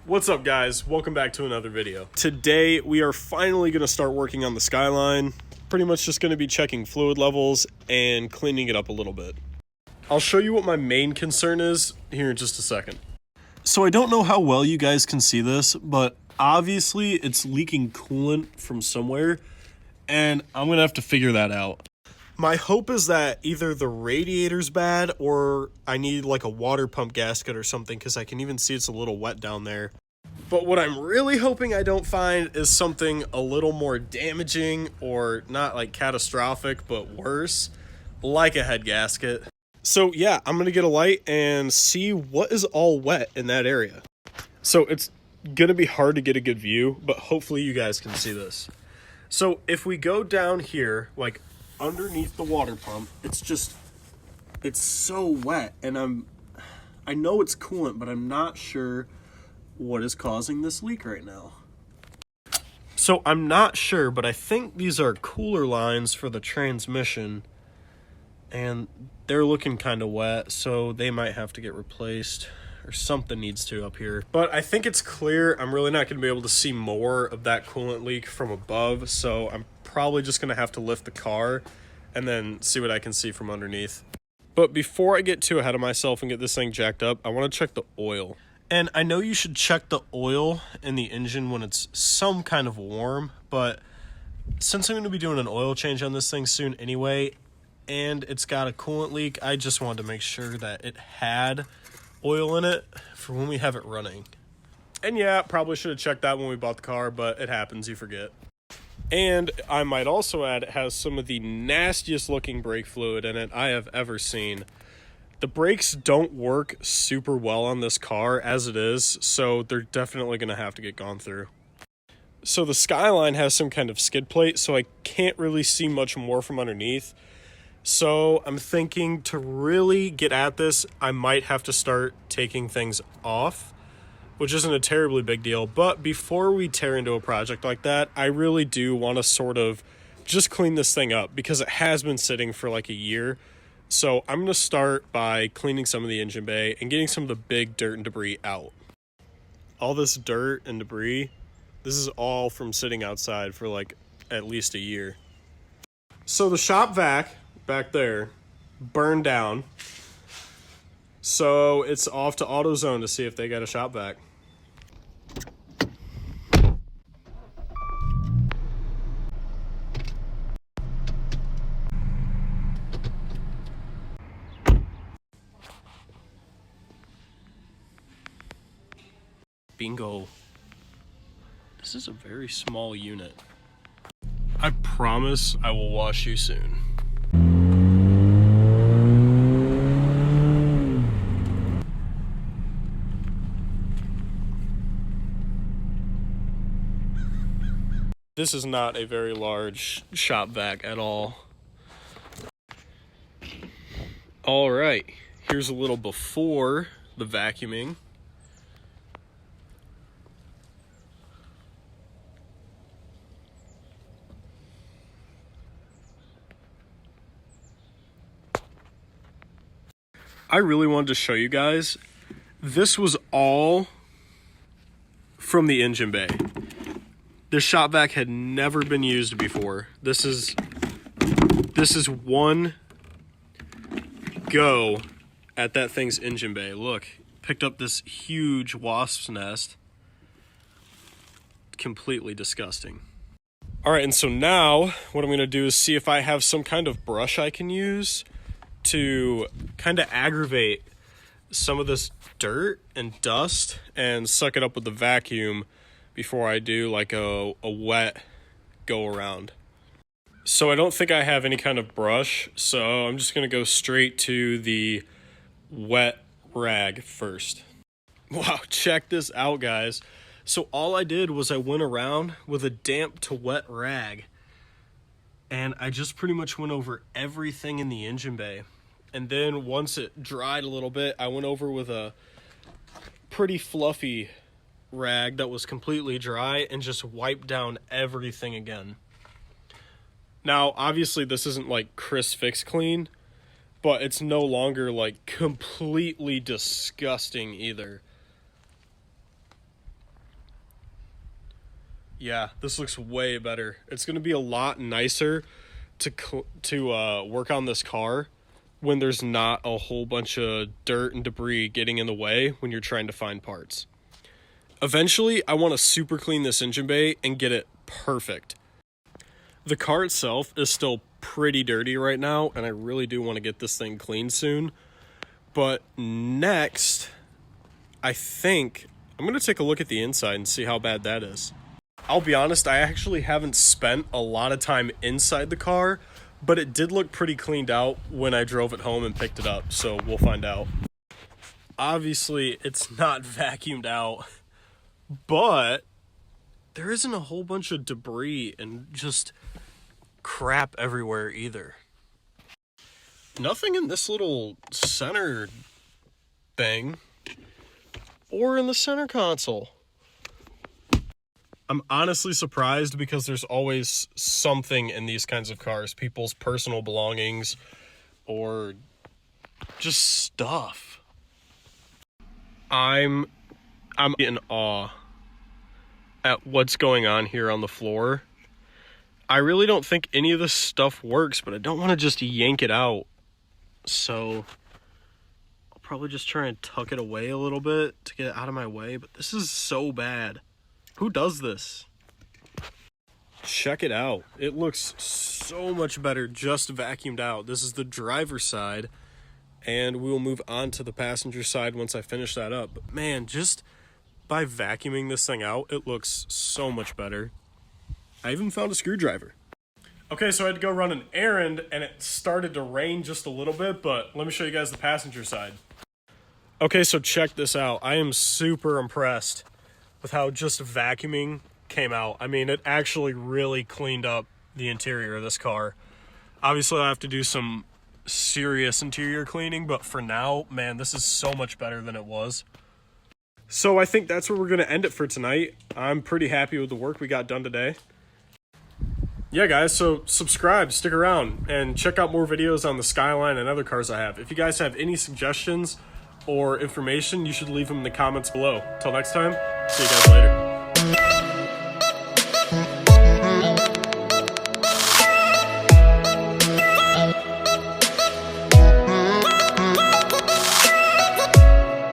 What's up, guys? Welcome back to another video. Today we are finally going to start working on the Skyline. Pretty much just going to be checking fluid levels and cleaning it up a little bit. I'll show you what my main concern is here in just a second. So I don't know how well you guys can see this, but obviously it's leaking coolant from somewhere, and I'm going to have to figure that out. My hope is that either the radiator's bad or I need like a water pump gasket or something, because I can even see it's a little wet down there. But what I'm really hoping I don't find is something a little more damaging, or not like catastrophic, but worse, like a head gasket. So yeah, I'm gonna get a light and see what is all wet in that area. So it's gonna be hard to get a good view, but hopefully you guys can see this. So if we go down here, like underneath the water pump, it's so wet, and I know it's coolant, but I'm not sure what is causing this leak right now. So I'm not sure, but I think these are cooler lines for the transmission, and they're looking kind of wet, so they might have to get replaced, or something needs to up here. But I think it's clear. I'm really not going to be able to see more of that coolant leak from above, so I'm probably just going to have to lift the car and then see what I can see from underneath. But before I get too ahead of myself and get this thing jacked up, I want to check the oil. And I know you should check the oil in the engine when it's some kind of warm, but since I'm going to be doing an oil change on this thing soon anyway, and it's got a coolant leak, I just wanted to make sure that it had oil in it for when we have it running. And yeah, probably should have checked that when we bought the car, but it happens, you forget. And I might also add, it has some of the nastiest looking brake fluid in it I have ever seen. The brakes don't work super well on this car as it is, so they're definitely going to have to get gone through. So the Skyline has some kind of skid plate, so I can't really see much more from underneath. So I'm thinking to really get at this, I might have to start taking things off, which isn't a terribly big deal. But before we tear into a project like that, I really do want to sort of just clean this thing up, because it has been sitting for like a year. So I'm going to start by cleaning some of the engine bay and getting some of the big dirt and debris out. All this dirt and debris, this is all from sitting outside for like at least a year. So the shop vac back there burned down. So it's off to AutoZone to see if they got a shop vac. Bingo. This is a very small unit. I promise I will wash you soon. This is not a very large shop vac at all. All right, here's a little before the vacuuming. I really wanted to show you guys. This was all from the engine bay. This shop vac had never been used before. This is one go at that thing's engine bay. Look, picked up this huge wasp's nest. Completely disgusting. All right, and so now what I'm gonna do is see if I have some kind of brush I can use to kind of aggravate some of this dirt and dust and suck it up with the vacuum before I do like a wet go around. So I don't think I have any kind of brush, so I'm just gonna go straight to the wet rag first. Wow, check this out, guys. So all I did was I went around with a damp to wet rag, and I just pretty much went over everything in the engine bay. And then once it dried a little bit, I went over with a pretty fluffy rag that was completely dry and just wiped down everything again. Now, obviously this isn't like crisp fix clean, but it's no longer like completely disgusting either. Yeah, this looks way better. It's going to be a lot nicer to work on this car when there's not a whole bunch of dirt and debris getting in the way when you're trying to find parts. Eventually, I want to super clean this engine bay and get it perfect. The car itself is still pretty dirty right now, and I really do want to get this thing cleaned soon. But next, I think I'm going to take a look at the inside and see how bad that is. I'll be honest, I actually haven't spent a lot of time inside the car, but it did look pretty cleaned out when I drove it home and picked it up, so we'll find out. Obviously, it's not vacuumed out, but there isn't a whole bunch of debris and just crap everywhere either. Nothing in this little center thing or in the center console. I'm honestly surprised because there's always something in these kinds of cars, people's personal belongings or just stuff. I'm in awe at what's going on here on the floor. I really don't think any of this stuff works, but I don't want to just yank it out. So I'll probably just try and tuck it away a little bit to get it out of my way, but this is so bad. Who does this? Check it out. It looks so much better just vacuumed out. This is the driver's side, and we will move on to the passenger side once I finish that up. But man, just by vacuuming this thing out, it looks so much better. I even found a screwdriver. Okay, so I had to go run an errand, and it started to rain just a little bit, but let me show you guys the passenger side. Okay, so check this out. I am super impressed with how just vacuuming came out. I mean, it actually really cleaned up the interior of this car. Obviously, I'll have to do some serious interior cleaning, but for now, man, this is so much better than it was. So I think that's where we're going to end it for tonight. I'm pretty happy with the work we got done today. Yeah, guys, so subscribe, stick around, and check out more videos on the Skyline and other cars I have. If you guys have any suggestions or information, you should leave them in the comments below. Till next time, see you guys later.